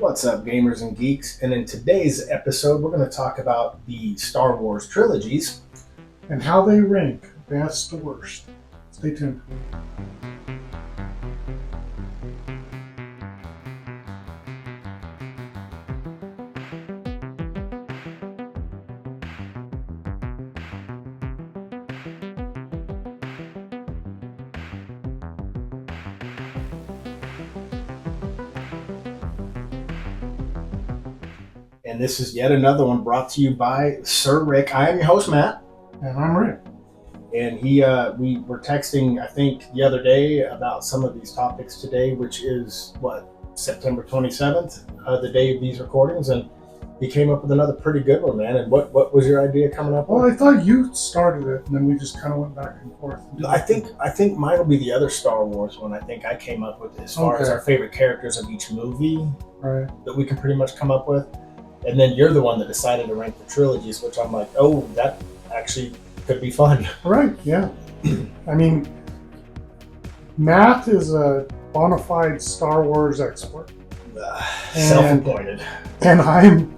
What's up, gamers and geeks? And in today's episode, we're going to talk about the Star Wars trilogies and how they rank best to worst. Stay tuned. And this is yet another one brought to you by Sir Rick. I am your host, Matt. And I'm Rick. And we were texting, I think, the other day about some of these topics today, which is, September 27th, the day of these recordings. And he came up with another pretty good one, man. And what was your idea coming up with? Well, I thought you started it, and then we just kind of went back and forth. I think mine will be the other Star Wars one I think I came up with as far as our favorite characters of each movie that we can pretty much come up with. And then you're the one that decided to rank the trilogies, which I'm like, oh, that actually could be fun. Right, yeah. I mean, Matt is a bona fide Star Wars expert. Self-appointed. And I've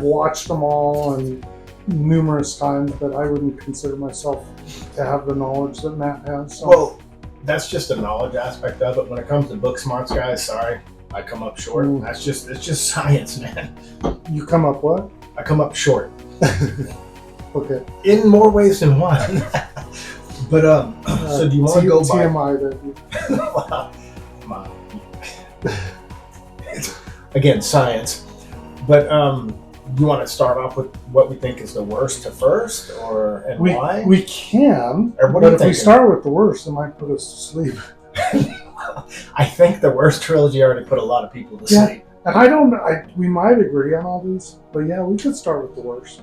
watched them all and numerous times, but I wouldn't consider myself to have the knowledge that Matt has. So. Well, that's just the knowledge aspect of it. When it comes to book smarts, guys, sorry. I come up short. It's just science, man. You come up what? I come up short. Okay. In more ways than one. But so do you want to go by TMI then? Again, science. But you want to start off with what we think is the worst to first, why? We can. Or what but if we start with the worst, it might put us to sleep. I think the worst trilogy already put a lot of people to sleep. And we might agree on all these, but yeah, we could start with the worst.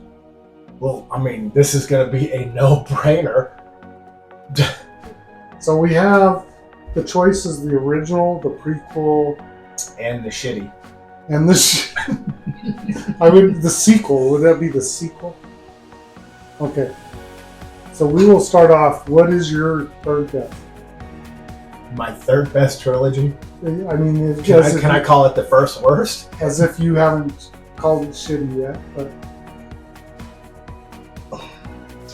Well, I mean, this is going to be a no-brainer. So we have the choices: the original, the prequel, and the shitty. And the sequel. Would that be the sequel? Okay. So we will start off. What is your third best? My third best trilogy? I mean, can I call it the first worst? As if you haven't called it shitty yet, but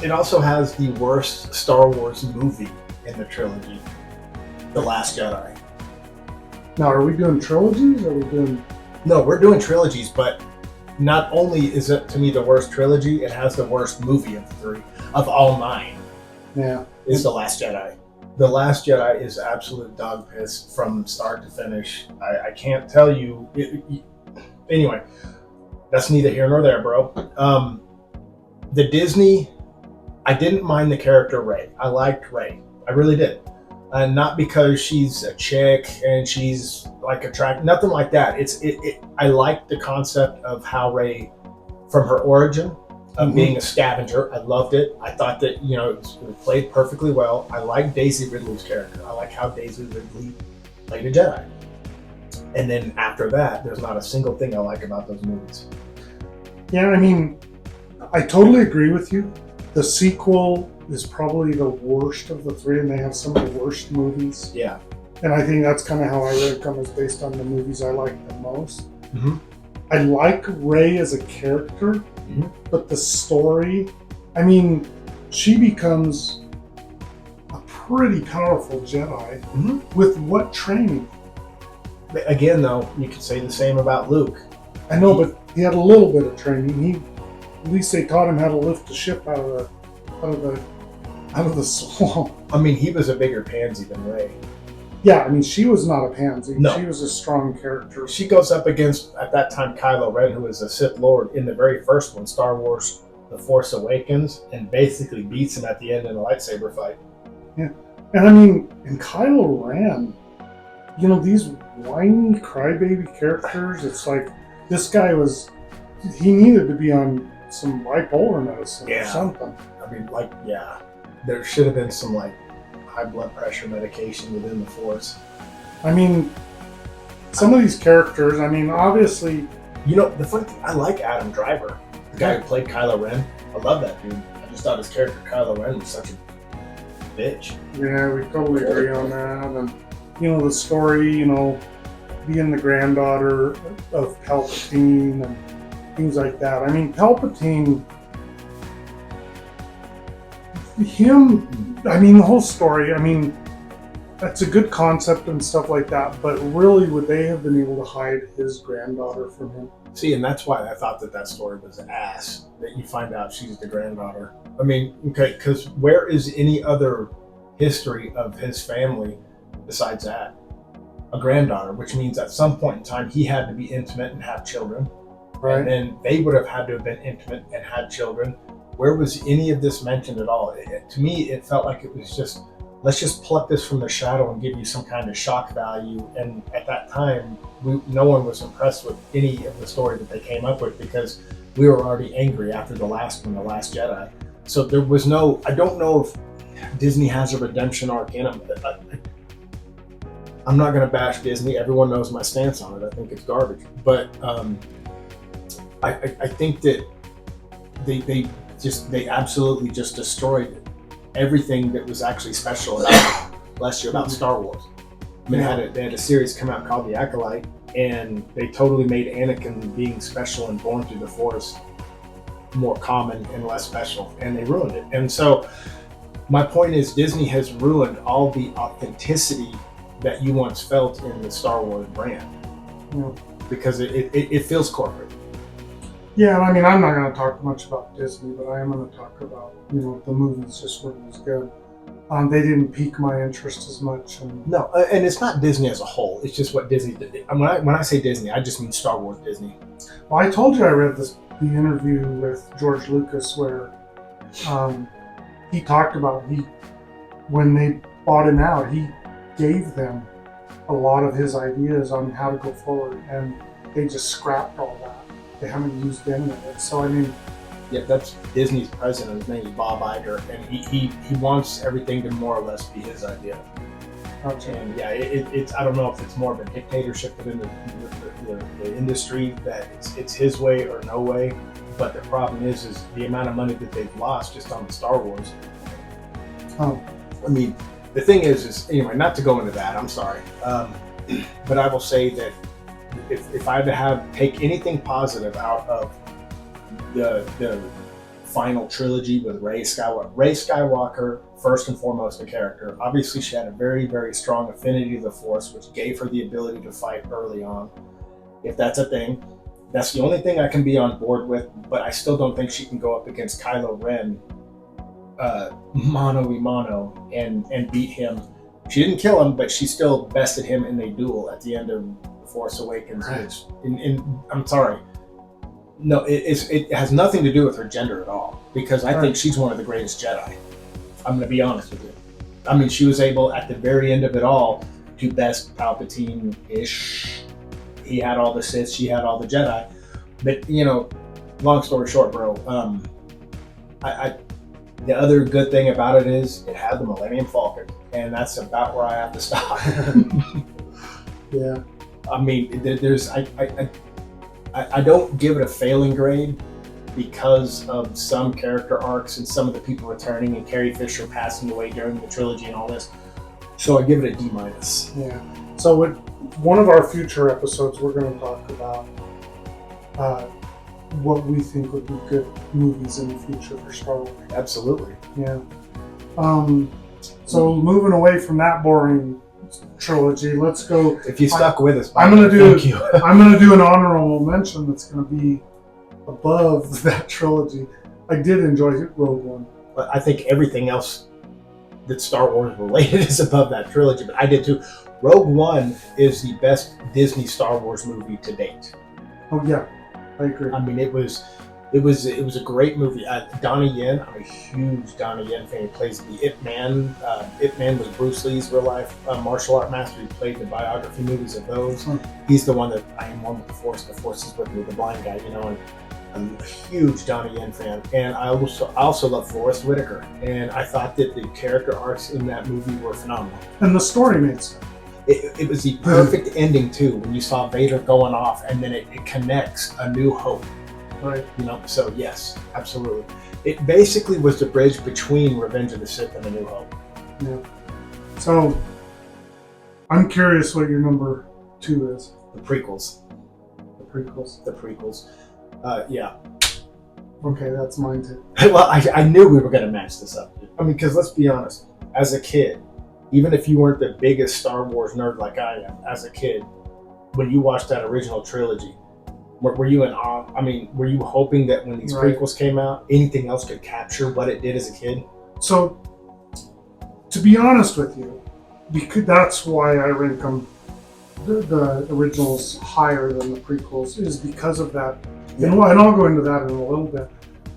it also has the worst Star Wars movie in the trilogy, The Last Jedi. Now, are we doing trilogies? Or are we doing? No, we're doing trilogies, but not only is it to me the worst trilogy, it has the worst movie of the three, of all 9. Yeah, is The Last Jedi. The Last Jedi is absolute dog piss from start to finish. I can't tell you. Anyway, that's neither here nor there, bro. The Disney, I didn't mind the character Rey. I liked Rey. I really did. Not because she's a chick and she's like attractive, nothing like that. I liked the concept of how Rey, from her origin, of being a scavenger. I loved it. I thought that, it was played perfectly well. I like Daisy Ridley's character. I like how Daisy Ridley played a Jedi. And then after that, there's not a single thing I like about those movies. Yeah, I mean, I totally agree with you. The sequel is probably the worst of the three, and they have some of the worst movies. Yeah. And I think that's kind of how I rank them, is based on the movies I like the most. Mm-hmm. I like Rey as a character, but the story, I mean, she becomes a pretty powerful Jedi with what training? Again, though, you could say the same about Luke. I know, but he had a little bit of training. At least they taught him how to lift the ship out of the swamp. I mean, he was a bigger pansy than Rey. Yeah, I mean, she was not a pansy. No. She was a strong character. She goes up against, at that time, Kylo Ren, who is a Sith Lord in the very first one, Star Wars The Force Awakens, and basically beats him at the end in a lightsaber fight. Yeah. And I mean, in Kylo Ren, these whiny crybaby characters, it's like, this guy he needed to be on some bipolar medicine or something. I mean, there should have been some, high blood pressure medication within the Force. I mean, some of these characters, obviously... the funny thing, I like Adam Driver, the guy who played Kylo Ren. I love that dude. I just thought his character Kylo Ren was such a bitch. Yeah, we totally agree on that. And, the story, being the granddaughter of Palpatine and things like that. I mean, Palpatine, the whole story, that's a good concept and stuff like that, but really, would they have been able to hide his granddaughter from him? See, and that's why I thought that story was ass, that you find out she's the granddaughter. I mean, okay, because where is any other history of his family besides that? A granddaughter, which means at some point in time he had to be intimate and have children. Right. And then they would have had to have been intimate and had children. Where was any of this mentioned at all? To me, it felt like it was just, let's just pluck this from the shadow and give you some kind of shock value. And at that time, no one was impressed with any of the story that they came up with, because we were already angry after the last one, The Last Jedi. So there was no, I don't know if Disney has a redemption arc in them. I'm not going to bash Disney. Everyone knows my stance on it. I think it's garbage. But I think that they absolutely just destroyed everything that was actually special last year about Star Wars. I mean, they had a series come out called The Acolyte, and they totally made Anakin being special and born through the Force more common and less special, and they ruined it. And so my point is, Disney has ruined all the authenticity that you once felt in the Star Wars brand, because it feels corporate. Yeah, I'm not going to talk much about Disney, but I am going to talk about, the movies just weren't as good. They didn't pique my interest as much. No, and it's not Disney as a whole. It's just what Disney did. When I say Disney, I just mean Star Wars Disney. Well, I told you I read the interview with George Lucas where he talked about when they bought him out, he gave them a lot of his ideas on how to go forward, and they just scrapped all that. They haven't used any of it. So yeah, that's Disney's president. His name is Bob Iger, and he wants everything to more or less be his idea. Okay. And yeah, it's I don't know if it's more of a dictatorship within the industry, that it's his way or no way. But the problem is the amount of money that they've lost just on the Star Wars. I mean, the thing is anyway, not to go into that. I'm sorry, but I will say that if I had to take anything positive out of the final trilogy with Rey Skywalker, first and foremost, the character. Obviously, she had a very, very strong affinity to the Force, which gave her the ability to fight early on. If that's a thing, that's the only thing I can be on board with, but I still don't think she can go up against Kylo Ren mano a mano and beat him. She didn't kill him, but she still bested him in a duel at the end of The Force Awakens. Which, I'm sorry, no, it has nothing to do with her gender at all, because I think she's one of the greatest Jedi. I'm going to be honest with you. I mean, she was able at the very end of it all to best Palpatine-ish. He had all the Sith, she had all the Jedi. But long story short, bro, the other good thing about it is it had the Millennium Falcon, and that's about where I have to stop. Yeah. I mean, I don't give it a failing grade because of some character arcs and some of the people returning and Carrie Fisher passing away during the trilogy and all this. So I give it a D-. Yeah. So with one of our future episodes, we're going to talk about what we think would be good movies in the future for Star Wars. Absolutely. Yeah. So moving away from that boring trilogy, let's go. If you stuck with us, I'm going to do an honorable mention that's going to be above that trilogy. I did enjoy Rogue One. But I think everything else that's Star Wars related is above that trilogy, but I did too. Rogue One is the best Disney Star Wars movie to date. Oh yeah, I agree. I mean, it was a great movie. Donnie Yen, I'm a huge Donnie Yen fan. He plays the Ip Man. Ip Man was Bruce Lee's real life martial art master. He played the biography movies of those. He's the one that I am one with the Force. The Force is with me, the blind guy, and I'm a huge Donnie Yen fan. And I also love Forrest Whitaker. And I thought that the character arcs in that movie were phenomenal. And the story made sense. It was the perfect ending too, when you saw Vader going off, and then it connects A New Hope. Right. So yes, absolutely. It basically was the bridge between Revenge of the Sith and A New Hope. Yeah. So I'm curious what your number 2 is. The prequels. The prequels. The prequels. Yeah. Okay, that's mine too. Well, I knew we were going to match this up. I mean, because let's be honest. As a kid, even if you weren't the biggest Star Wars nerd like I am, as a kid, when you watched that original trilogy, were you in awe? I mean, were you hoping that when these prequels came out, anything else could capture what it did as a kid? So, to be honest with you, that's why I rank them, the originals higher than the prequels, is because of that. Yeah. And I'll go into that in a little bit.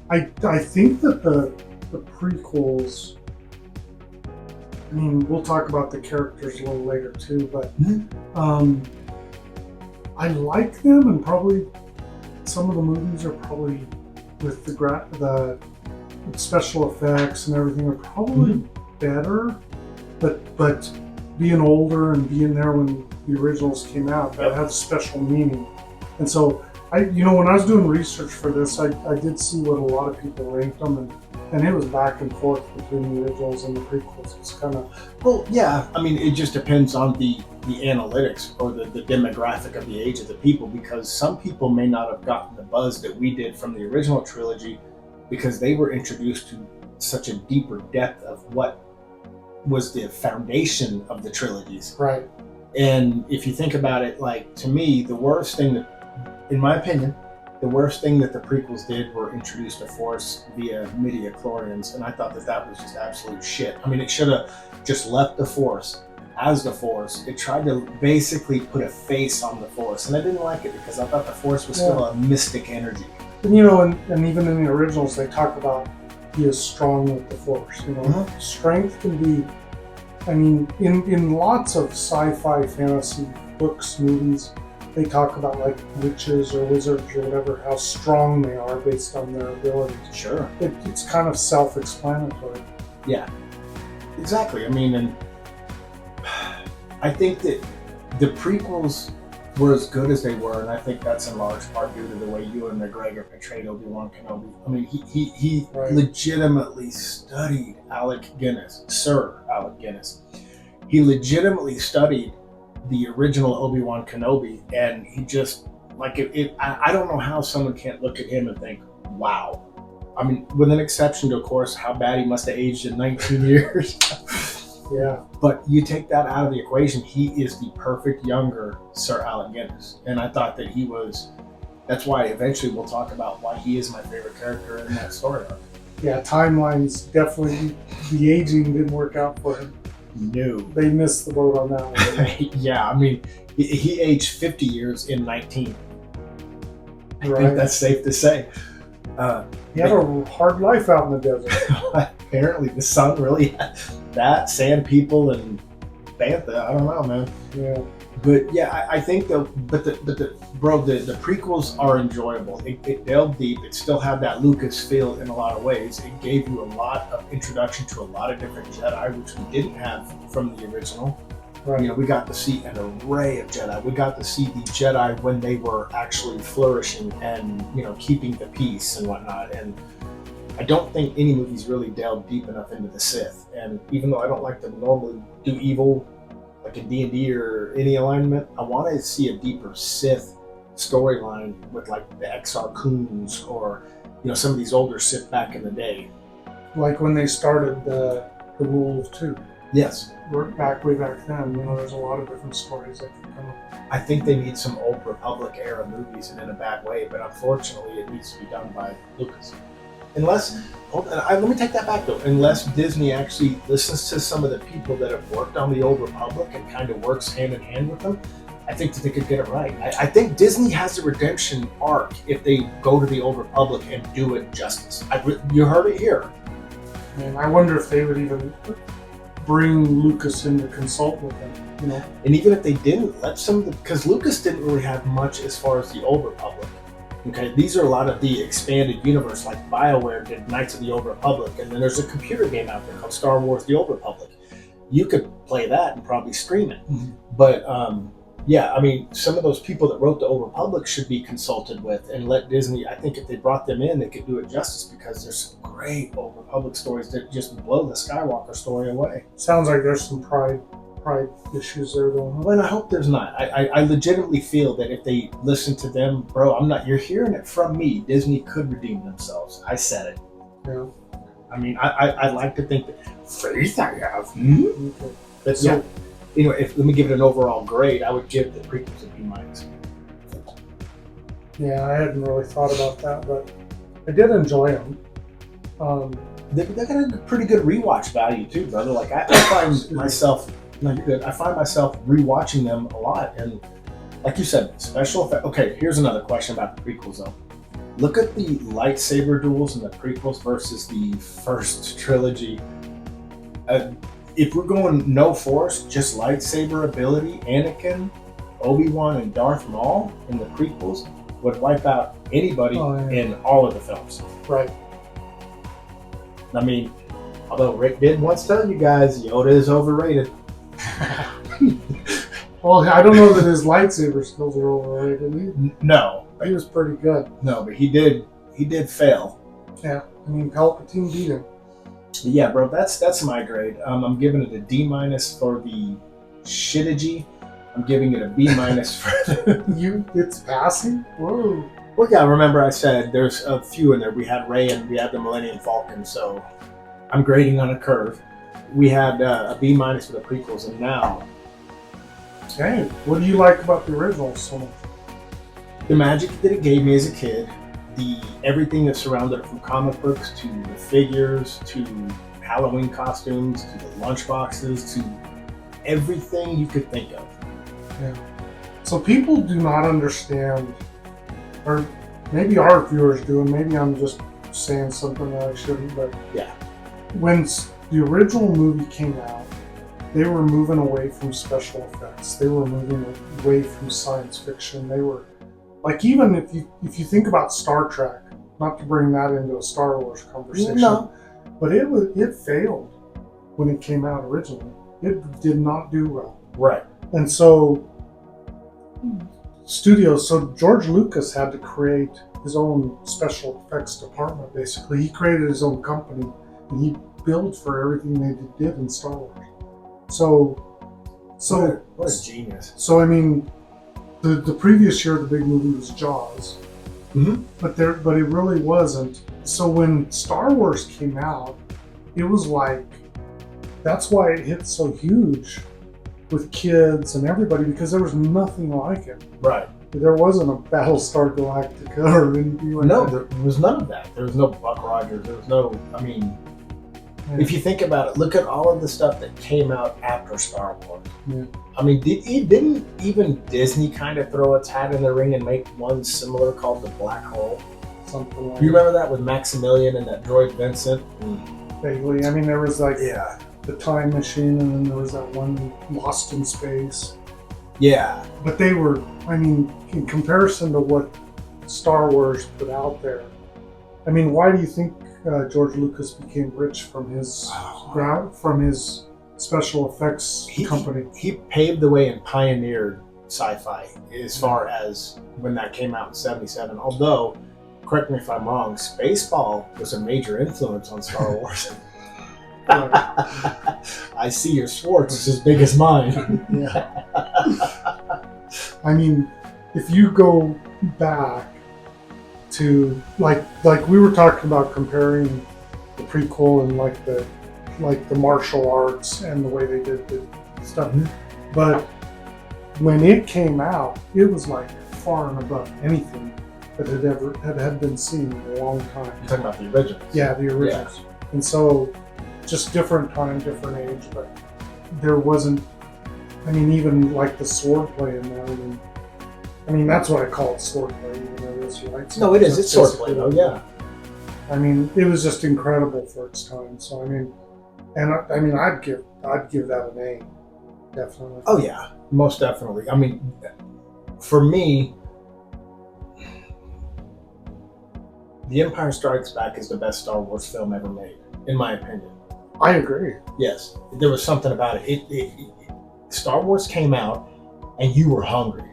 I think that the prequels, I mean, we'll talk about the characters a little later too, but I like them, and probably some of the movies are probably with the special effects and everything are probably better, but being older and being there when the originals came out, that had a special meaning. And so when I was doing research for this, I did see what a lot of people ranked them, and it was back and forth between the originals and the prequels. It's kind of... Well, yeah. I mean, it just depends on the analytics or the demographic of the age of the people, because some people may not have gotten the buzz that we did from the original trilogy because they were introduced to such a deeper depth of what was the foundation of the trilogies. Right. And if you think about it, like, to me, the worst thing that, in my opinion, the worst thing that the prequels did were introduce the Force via midi-chlorians, and I thought that was just absolute shit. I mean, it should have just left the Force as the Force. It tried to basically put a face on the Force, and I didn't like it because I thought the Force was still a mystic energy. And and even in the originals, they talk about he is strong with the Force. Strength can be, I mean, in lots of sci-fi fantasy books, movies, they talk about like witches or wizards or whatever, how strong they are based on their abilities. Sure. It's kind of self-explanatory. Yeah, exactly. I mean, and I think that the prequels were as good as they were, and I think that's in large part due to the way Ewan McGregor portrayed Obi-Wan Kenobi. I mean, he legitimately studied Alec Guinness, Sir Alec Guinness. He legitimately studied the original Obi-Wan Kenobi, and he just, like, I don't know how someone can't look at him and think, wow. I mean, with an exception to, of course, how bad he must have aged in 19 years. Yeah. But you take that out of the equation, he is the perfect younger Sir Alec Guinness. And I thought that he was, that's why eventually we'll talk about why he is my favorite character in that story arc. Yeah, timelines, definitely, the aging didn't work out for him. No. They missed the boat on that one. Yeah, I mean, he aged 50 years in 19. I Right. think that's safe to say. He had a hard life out in the desert. Apparently, the sun really had that, sand people, and bantha. I don't know, man. Yeah. But yeah, I think the prequels are enjoyable. It delved deep. It still had that Lucas feel in a lot of ways. It gave you a lot of introduction to a lot of different Jedi, which we didn't have from the original. Right. We got to see an array of Jedi. We got to see the Jedi when they were actually flourishing and, keeping the peace and whatnot. And I don't think any movies really delve deep enough into the Sith. And even though I don't like to normally do evil, like in D&D or any alignment, I want to see a deeper Sith storyline with like the Exar Kuns or, some of these older Sith back in the day. Like when they started the Rule of Two. Yes. Way back then, there's a lot of different stories that can come up. I think they need some Old Republic era movies, and in a bad way, but unfortunately it needs to be done by Lucas. Let me take that back though. Unless Disney actually listens to some of the people that have worked on the Old Republic and kind of works hand in hand with them, I think that they could get it right. I think Disney has a redemption arc if they go to the Old Republic and do it justice. You heard it here. And I wonder if they would even bring Lucas in to consult with them. And even if they didn't, because Lucas didn't really have much as far as the Old Republic. Okay, these are a lot of the expanded universe, like BioWare did Knights of the Old Republic, and then there's a computer game out there called Star Wars: The Old Republic. You could play that and probably stream it. Mm-hmm. But yeah, I mean, some of those people that wrote the Old Republic should be consulted with and let Disney. I think if they brought them in, they could do it justice, because there's some great Old Republic stories that just blow the Skywalker story away. Sounds like there's some pride pride issues there, though. Well, and I hope there's not. I legitimately feel that if they listen to them, bro, you're hearing it from me. Disney could redeem themselves. I said it. Yeah. I mean, I like to think that faith I have. Okay. But So- yeah, let me give it an overall grade. I would give the prequels a B-. Yeah, I hadn't really thought about that, but I did enjoy them. They got a pretty good rewatch value too, brother. Like I find myself, no, you're good. I find myself rewatching them a lot, and like you said, special effect. Okay, here's another question about the prequels though. Look at the lightsaber duels in the prequels versus the first trilogy. If we're going no force, just lightsaber ability, Anakin, Obi-Wan, and Darth Maul in the prequels would wipe out anybody in all of the films. Right. I mean, although Rick did once tell you guys Yoda is overrated. Well, I don't know that his lightsaber skills are overrated. No, He was pretty good. no, but he did fail. Yeah. I mean, Palpatine beat him. But yeah, bro, that's my grade. I'm giving it a D- for the shitology. I'm giving it a B- for the. It's passing? Whoa. Well, yeah, remember I said there's a few in there. We had Rey and we had the Millennium Falcon, so I'm grading on a curve. We had a B- for the prequels, and now Dang. What do you like about the original so much? the magic that it gave me as a kid, everything that surrounded it, from comic books to the figures to Halloween costumes to the lunchboxes to everything you could think of. Yeah. So people do not understand, or maybe our viewers do, and maybe I'm just saying something that I shouldn't, but Yeah. when the original movie came out, they were moving away from special effects. They were moving away from science fiction. They were, like, even if you think about Star Trek, not to bring that into a Star Wars conversation, No. but it failed when it came out originally. It did not do well. Right. And so George Lucas had to create his own special effects department, basically. He created his own company, and he billed for everything they did in Star Wars. What a genius. So I mean, the previous year the big movie was Jaws, Mm-hmm. but it really wasn't. So when Star Wars came out, it was like, that's why it hit so huge with kids and everybody, because there was nothing like it. Right. There wasn't a Battlestar Galactica or anything like No, that. there was none of that. There was no Buck Rogers. There was no. I mean, Yeah. if you think about it, look at all of the stuff that came out after Star Wars. Yeah. I mean, didn't even Disney kind of throw its hat in the ring and make one similar called the Black Hole? Something like You remember that with Maximilian and that droid Vincent? vaguely. I mean, there was like Yeah. the Time Machine, and then there was that one Lost in Space. Yeah. But they were, I mean, in comparison to what Star Wars put out there, I mean, why do you think George Lucas became rich from his special effects company? He paved the way and pioneered sci-fi as far as when that came out in '77. Although, correct me if I'm wrong, Spaceball was a major influence on Star Wars. I see your Schwartz is as big as mine. Yeah. I mean, if you go back to like we were talking about comparing the prequel and like the martial arts and the way they did the stuff, but when it came out, it was like far and above anything that had been seen in a long time. You're talking about the originals. Yeah, the originals. And so, just different time, different age, but there wasn't, I mean, even like the swordplay in that, I mean, that's what I call it, swordplay, even though it is right. No, it is. It's swordplay, though, yeah. I mean, it was just incredible for its time. So, I mean, and I mean, I'd give that an A, definitely. Oh, yeah, most definitely. I mean, for me, The Empire Strikes Back is the best Star Wars film ever made, in my opinion. I agree. Yes, there was something about it. Star Wars came out, and you were hungry.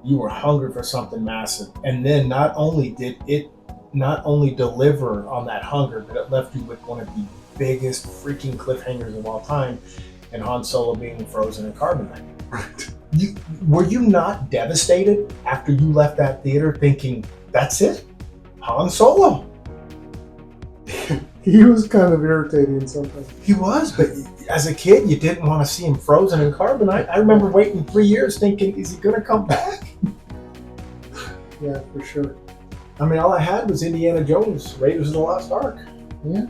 You were hungry for something massive, and then not only did it deliver on that hunger, but it left you with one of the biggest freaking cliffhangers of all time. and Han Solo being frozen in carbonite. Right. Were you not devastated after you left that theater thinking, that's it? Han Solo? He was kind of irritating sometimes. He was, but as a kid, you didn't want to see him frozen in carbonite. I remember waiting 3 years thinking, is he going to come back? Yeah, for sure. I mean, all I had was Indiana Jones, Raiders of the Lost Ark. Yeah.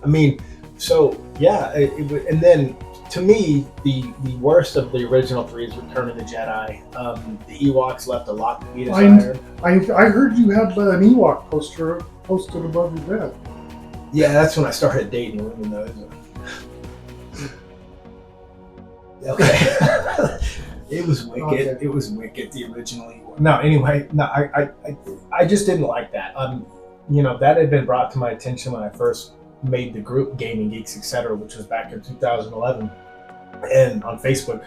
I mean, so, yeah, and then, to me, the worst of the original three is Return of the Jedi. The Ewoks left a lot to be desired. I heard you had an Ewok poster posted above your bed. Yeah, that's when I started dating women, though. Okay. It was wicked. Okay. It was wicked, the original Ewok. No, anyway, no, I just didn't like that. That had been brought to my attention when I first made the group Gaming Geeks, etc., which was back in 2011, and on Facebook.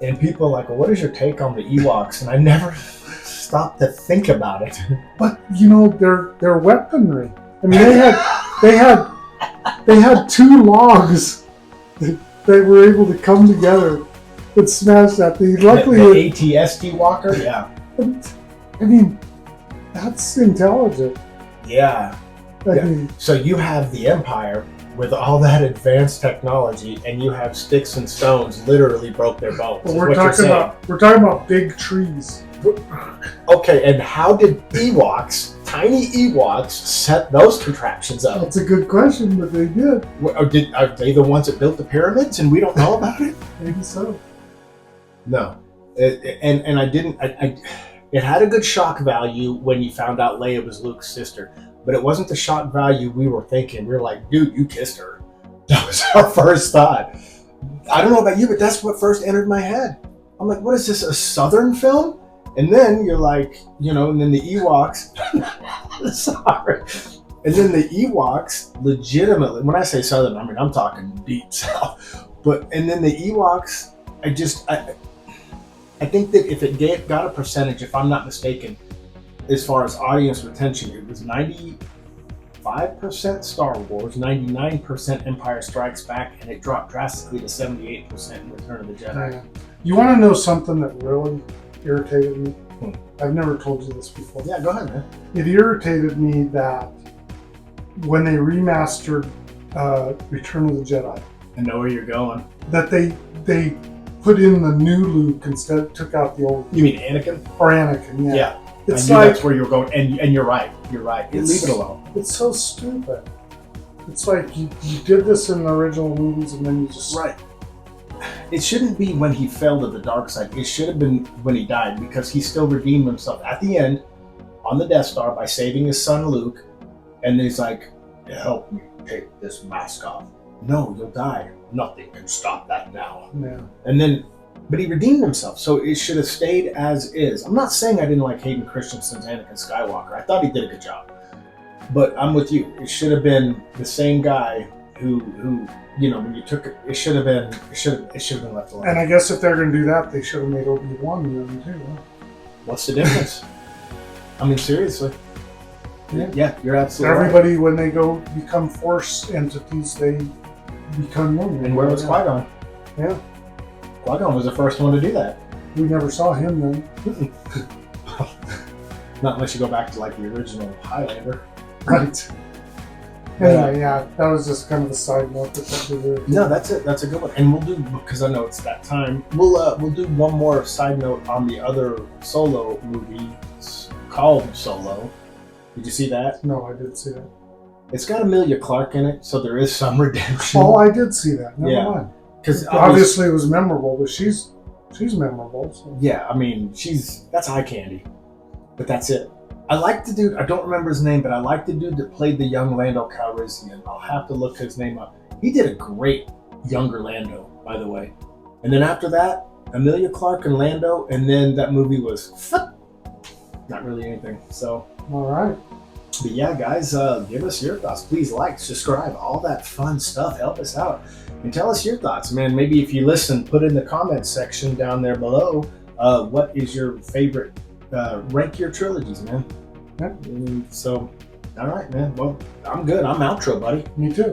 And people are like, well, what is your take on the Ewoks? And I never stopped to think about it. But their weaponry. I mean, they had two logs that were able to come together and smash that thing. Luckily, the ATST Walker, yeah. I mean, that's intelligent. Yeah. So you have the Empire with all that advanced technology, and you have sticks and stones literally broke their bones. Well, we're talking about big trees. Okay, and how did tiny Ewoks, set those contraptions up? That's a good question, but they did. Are they the ones that built the pyramids, and we don't know about it? Maybe so. No, and I didn't. It had a good shock value when you found out Leia was Luke's sister. But it wasn't the shock value we were thinking. We were like, dude, you kissed her. That was our first thought. I don't know about you, but that's what first entered my head. I'm like, what is this, a Southern film? And then you're like, and then the Ewoks, sorry. And then the Ewoks legitimately, when I say Southern, I mean, I'm talking deep South. And then the Ewoks, I think that if it got a percentage, if I'm not mistaken, as far as audience retention, it was 95% Star Wars, 99% Empire Strikes Back, and it dropped drastically to 78% in Return of the Jedi. Yeah. You want to know something that really irritated me? I've never told you this before. Yeah, go ahead, man. It irritated me that when they remastered Return of the Jedi, I know where you're going. that they put in the new Luke instead, took out the old. You mean Anakin? Or Anakin, yeah. Yeah. It's I knew like, that's where you were going, and you're right. You're right. Leave it alone. It's so stupid. It's like you did this in the original movies, and then you just right. It shouldn't be when he fell to the dark side. It should have been when he died, because he still redeemed himself at the end on the Death Star by saving his son Luke. And he's like, "Help me take this mask off." No, you'll die. Nothing can stop that now. Yeah. And then. But he redeemed himself, so it should have stayed as is. I'm not saying I didn't like Hayden Christensen's Anakin Skywalker. I thought he did a good job. But I'm with you. It should have been the same guy who when you took it, it should have been left alone. And I guess if they're going to do that, they should have made Obi-Wan young too. Huh? What's the difference? I mean, seriously. Yeah, you're absolutely Everybody, when they go become Force entities, they become young. And where was Qui-Gon? Yeah. Qui-Gon was the first one to do that. We never saw him then. Not unless you go back to like the original Highlander. Right. Anyway, yeah, that was just kind of a side note. No, that's it. That's a good one. And we'll do, because I know it's that time, we'll do one more side note on the other Solo movie. It's called Solo. Did you see that? No, I didn't see that. It's got Emilia Clarke in it, so there is some redemption. Oh, I did see that. Never mind. Because obviously it was memorable, but she's memorable. So. Yeah, I mean, that's eye candy. But that's it. I like the dude, I don't remember his name, but I like the dude that played the young Lando Calrissian. I'll have to look his name up. He did a great younger Lando, by the way. And then after that, Emilia Clarke and Lando, and then that movie was not really anything. So, all right. But yeah, guys, give us your thoughts. Please like, subscribe, all that fun stuff. Help us out. And tell us your thoughts, man. Maybe if you listen, put in the comments section down there below. What is your favorite? Rank your trilogies, man. Yep. So, all right, man. Well, I'm good. I'm outro, buddy. Me too.